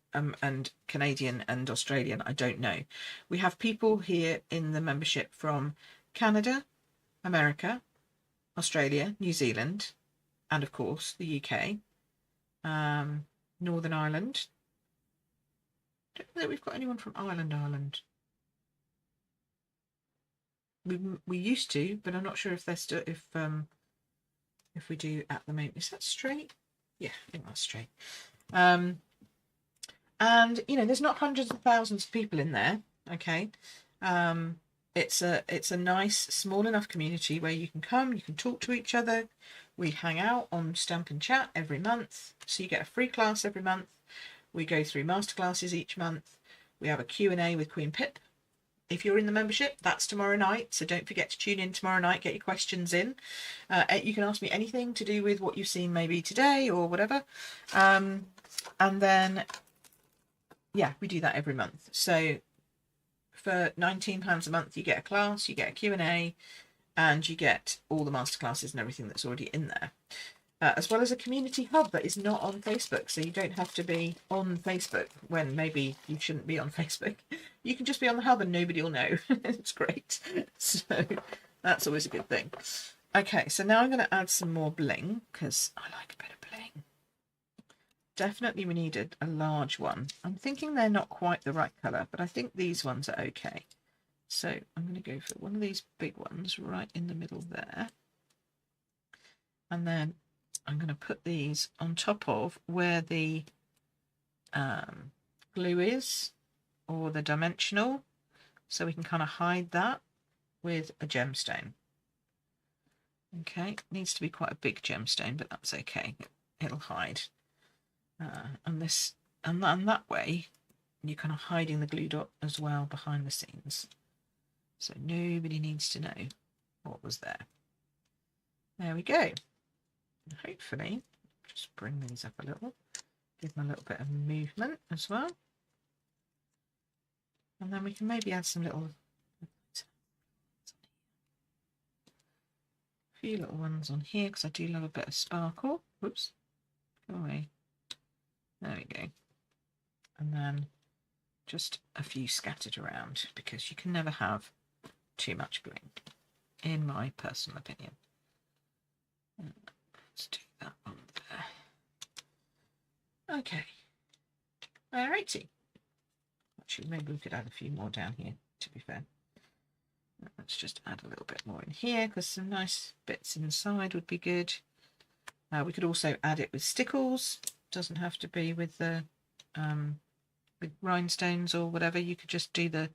Canadian and Australian, I don't know. We have people here in the membership from Canada, America, Australia, New Zealand, and of course the UK, Northern Ireland. I don't know that we've got anyone from Ireland. We used to, but I'm not sure if they're still if we do at the moment. Is that straight? Yeah, I think that's straight. And you know, there's not hundreds of thousands of people in there. Okay, it's a nice small enough community where you can come, you can talk to each other. We hang out on Stamp and Chat every month, so you get a free class every month. We go through masterclasses each month. We have a Q&A with Queen Pip. If you're in the membership, that's tomorrow night, so don't forget to tune in tomorrow night, get your questions in. You can ask me anything to do with what you've seen maybe today or whatever. And then, yeah, we do that every month. So for £19 a month, you get a class, you get a Q&A, and you get all the masterclasses and everything that's already in there. As well as a community hub that is not on Facebook, so you don't have to be on Facebook when maybe you shouldn't be on Facebook. You can just be on the hub and nobody will know. It's great. So that's always a good thing. Okay, so now I'm going to add some more bling because I like a bit of bling. Definitely we needed a large one. I'm thinking they're not quite the right colour, but I think these ones are okay. So I'm going to go for one of these big ones right in the middle there. And then I'm going to put these on top of where the glue is, or the dimensional, so we can kind of hide that with a gemstone. Okay, it needs to be quite a big gemstone, but that's okay. It'll hide. And that way, you're kind of hiding the glue dot as well behind the scenes. So nobody needs to know what was there. There we go. Hopefully just bring these up a little, give them a little bit of movement as well. And then we can maybe add some little, few little ones on here because I do love a bit of sparkle. Whoops, go away. There we go. And then just a few scattered around because you can never have too much bling, in my personal opinion. Let's do that one there. Okay. Alrighty. Actually, maybe we could add a few more down here, to be fair. Let's just add a little bit more in here because some nice bits inside would be good. We could also add it with stickles. Doesn't have to be with the with rhinestones or whatever. You could just do the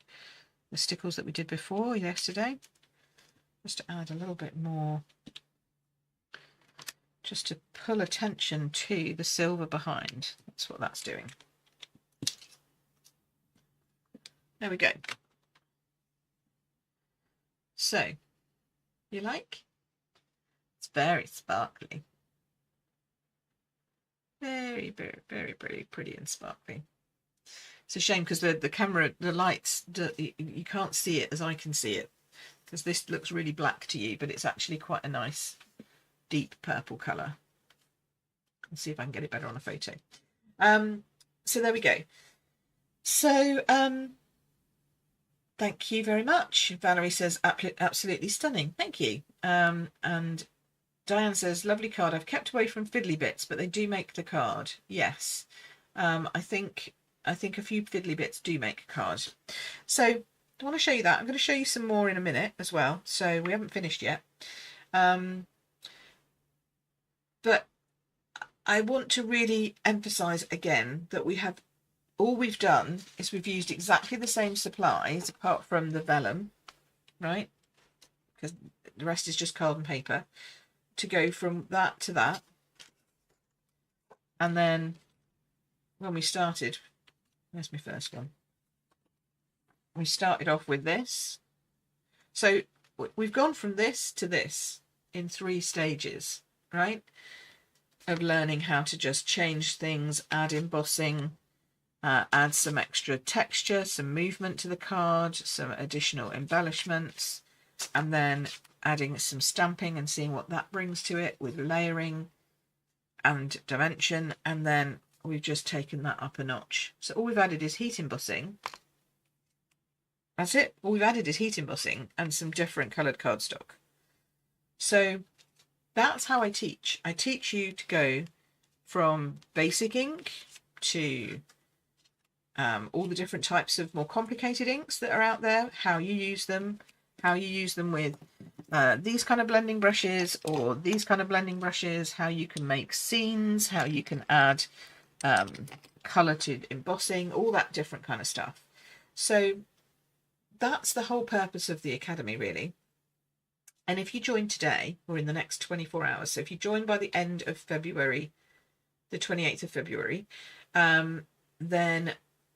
stickles that we did before yesterday. Just to add a little bit more, just to pull attention to the silver behind. That's what that's doing. There we go. So, you like? It's very sparkly. Very, very, very, very pretty and sparkly. It's a shame because the camera, the lights, you can't see it as I can see it. Because this looks really black to you, but it's actually quite a nice deep purple colour. Let's see if I can get it better on a photo. So there we go. So, thank you very much. Valerie says, absolutely stunning. Thank you. And Diane says, lovely card. I've kept away from fiddly bits, but they do make the card. Yes. I think a few fiddly bits do make a card. So I want to show you that. I'm going to show you some more in a minute as well. So we haven't finished yet. But I want to really emphasize again that all we've done is we've used exactly the same supplies apart from the vellum, right? Because the rest is just card and paper, to go from that to that. And then when we started, where's my first one? We started off with this. So we've gone from this to this in 3 stages, right? Of learning how to just change things, add embossing, add some extra texture, some movement to the card, some additional embellishments, and then adding some stamping and seeing what that brings to it with layering and dimension. And then we've just taken that up a notch. So all we've added is heat embossing. That's it. All we've added is heat embossing and some different coloured cardstock. So that's how I teach. I teach you to go from basic ink to all the different types of more complicated inks that are out there, how you use them with these kind of blending brushes or these kind of blending brushes, how you can make scenes, how you can add colour to embossing, all that different kind of stuff. So that's the whole purpose of the Academy, really. And if you join today or in the next 24 hours, so if you join by the end of February, the 28th of February, then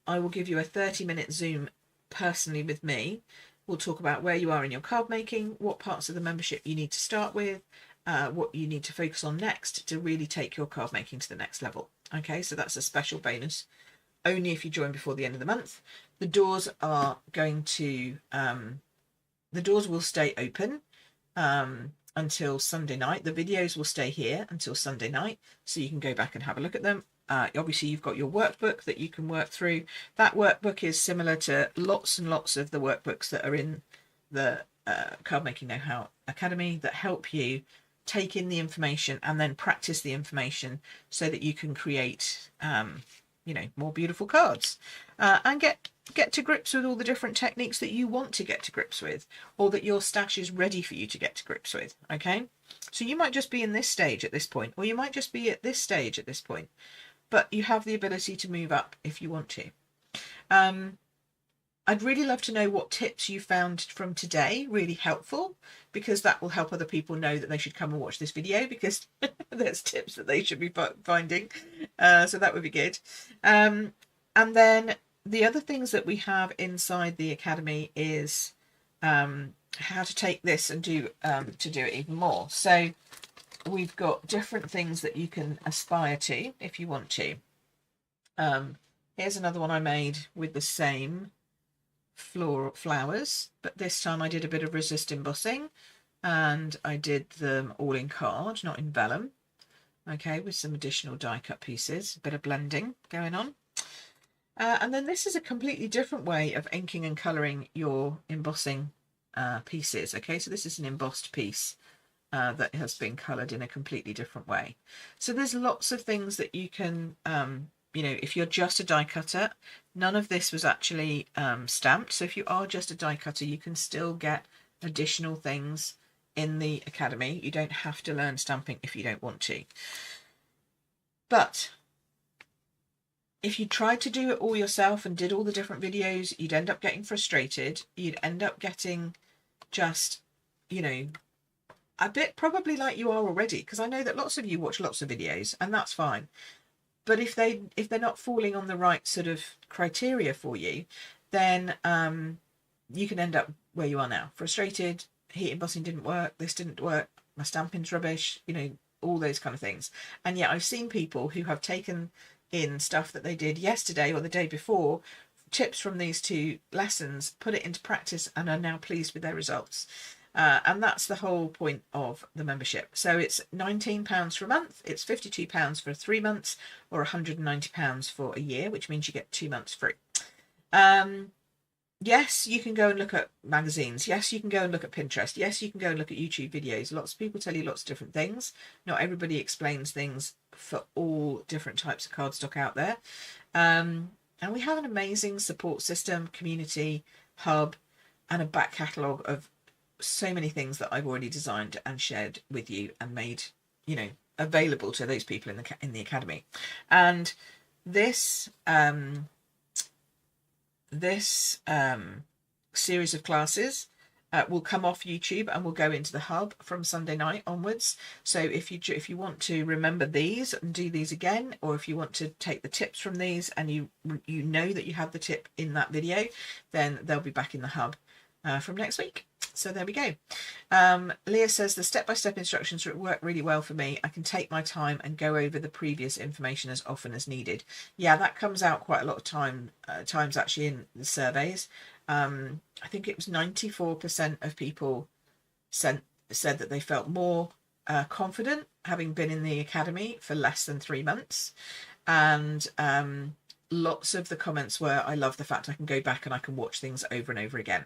I will give you a 30-minute Zoom personally with me. We'll talk about where you are in your card making, what parts of the membership you need to start with, what you need to focus on next to really take your card making to the next level. Okay, so that's a special bonus, only if you join before the end of the month. The doors are going to, the doors will stay open until Sunday night. The videos will stay here until Sunday night, so you can go back and have a look at them. Obviously, you've got your workbook that you can work through. That workbook is similar to lots and lots of the workbooks that are in the Card Making Know-How Academy that help you take in the information and then practice the information so that you can create, more beautiful cards and get to grips with all the different techniques that you want to get to grips with, or that your stash is ready for you to get to grips with. Okay, so you might just be in this stage at this point, or you might just be at this stage at this point, but you have the ability to move up if you want to. I'd really love to know what tips you found from today really helpful, because that will help other people know that they should come and watch this video, because there's tips that they should be finding. So that would be good. And then the other things that we have inside the Academy is how to take this and do it even more. So we've got different things that you can aspire to if you want to. Here's another one I made with the same flowers, but this time I did a bit of resist embossing, and I did them all in card, not in vellum. Okay, with some additional die cut pieces, a bit of blending going on. And then this is a completely different way of inking and colouring your embossing pieces. Okay, so this is an embossed piece that has been coloured in a completely different way. So there's lots of things that you can, you know, if you're just a die cutter, none of this was actually stamped. So if you are just a die cutter, you can still get additional things in the Academy. You don't have to learn stamping if you don't want to. But if you tried to do it all yourself and did all the different videos, you'd end up getting frustrated. You'd end up getting just, you know, a bit probably like you are already, because I know that lots of you watch lots of videos, and that's fine. But if they're not falling on the right sort of criteria for you, then you can end up where you are now, frustrated. Heat embossing didn't work, this didn't work, my stamping's rubbish, you know, all those kind of things. And yet I've seen people who have taken in stuff that they did yesterday or the day before, tips from these 2 lessons, put it into practice, and are now pleased with their results. And that's the whole point of the membership. So it's £19 for a month, it's £52 for 3 months, or £190 for a year, which means you get 2 months free. Yes, you can go and look at magazines. Yes, you can go and look at Pinterest. Yes, you can go and look at YouTube videos. Lots of people tell you lots of different things. Not everybody explains things for all different types of cardstock out there. And we have an amazing support system, community, hub, and a back catalogue of so many things that I've already designed and shared with you and made, you know, available to those people in the Academy. And this series of classes will come off YouTube and will go into the hub from Sunday night onwards. So if you want to remember these and do these again, or if you want to take the tips from these and you know that you have the tip in that video, then they'll be back in the hub from next week. So there we go. Leah says the step-by-step instructions work really well for me. I can take my time and go over the previous information as often as needed. Yeah, that comes out quite a lot of times actually in the surveys. I think it was 94% of people said that they felt more confident having been in the Academy for less than 3 months. And lots of the comments were, I love the fact I can go back and I can watch things over and over again.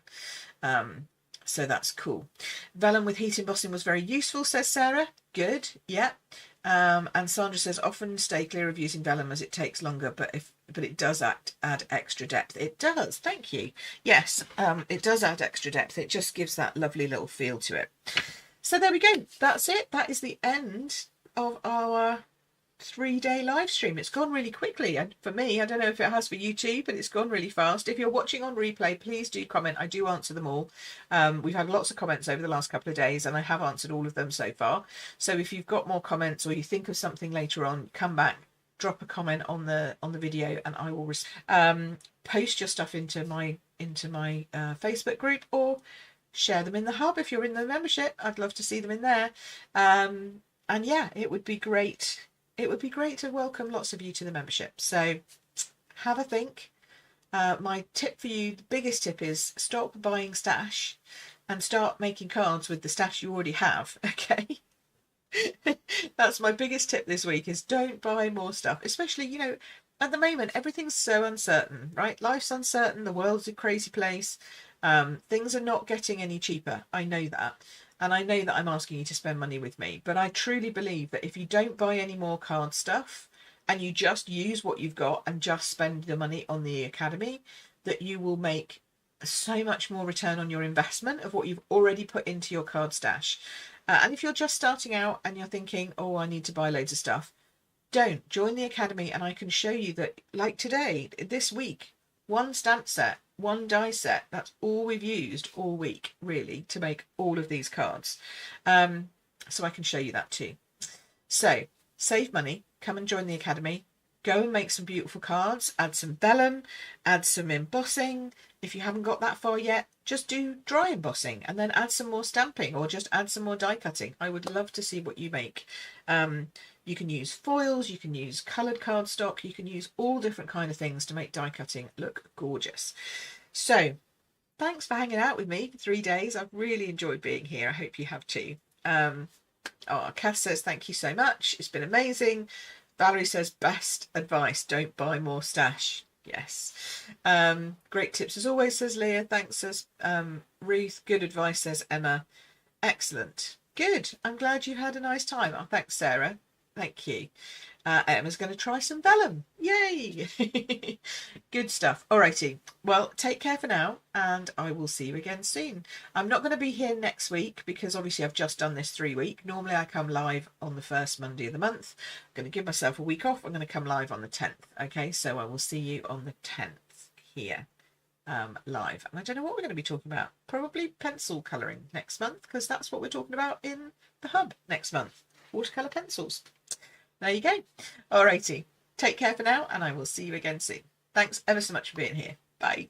So that's cool. Vellum with heat embossing was very useful, says Sarah. Good, yeah. And Sandra says often stay clear of using vellum as it takes longer, but it does add extra depth. It does, thank you. Yes, it does add extra depth. It just gives that lovely little feel to it. So there we go. That's it. That is the end of our 3-day live stream. It's gone really quickly, and for me, I don't know if it has for YouTube, but it's gone really fast. If you're watching on replay, please do comment. I do answer them all. We've had lots of comments over the last couple of days, and I have answered all of them so far. So if you've got more comments or you think of something later on, come back, drop a comment on the video, and I will post your stuff into my Facebook group, or share them in the hub if you're in the membership. I'd love to see them in there. And yeah, it would be great. It would be great to welcome lots of you to the membership. So have a think. My tip for you, the biggest tip, is stop buying stash and start making cards with the stash you already have. Okay. That's my biggest tip this week, is don't buy more stuff, especially, you know, at the moment, everything's so uncertain, right? Life's uncertain. The world's a crazy place. Things are not getting any cheaper. I know that. And I know that I'm asking you to spend money with me, but I truly believe that if you don't buy any more card stuff and you just use what you've got and just spend the money on the Academy, that you will make so much more return on your investment of what you've already put into your card stash. And if you're just starting out and you're thinking, oh, I need to buy loads of stuff, don't. Join the Academy and I can show you that, like today, this week, 1 stamp set, 1 die set, that's all we've used all week, really, to make all of these cards. So I can show you that too. So save money, come and join the Academy, go and make some beautiful cards, add some vellum, add some embossing. If you haven't got that far yet, just do dry embossing and then add some more stamping, or just add some more die cutting. I would love to see what you make. You can use foils, you can use coloured cardstock, you can use all different kind of things to make die cutting look gorgeous. So thanks for hanging out with me for 3 days. I've really enjoyed being here. I hope you have too. Cass says thank you so much. It's been amazing. Valerie says best advice, don't buy more stash. Yes. Great tips as always, says Leah. Thanks, says Ruth. Good advice, says Emma. Excellent. Good. I'm glad you had a nice time. Oh, thanks, Sarah. Thank you. Emma's going to try some vellum. Yay! Good stuff. Alrighty. Well, take care for now, and I will see you again soon. I'm not going to be here next week because obviously I've just done this 3 week. Normally I come live on the first Monday of the month. I'm going to give myself a week off. I'm going to come live on the 10th. Okay, so I will see you on the 10th here live. And I don't know what we're going to be talking about. Probably pencil colouring next month, because that's what we're talking about in the hub next month. Watercolour pencils. There you go. Alrighty. Take care for now, and I will see you again soon. Thanks ever so much for being here. Bye.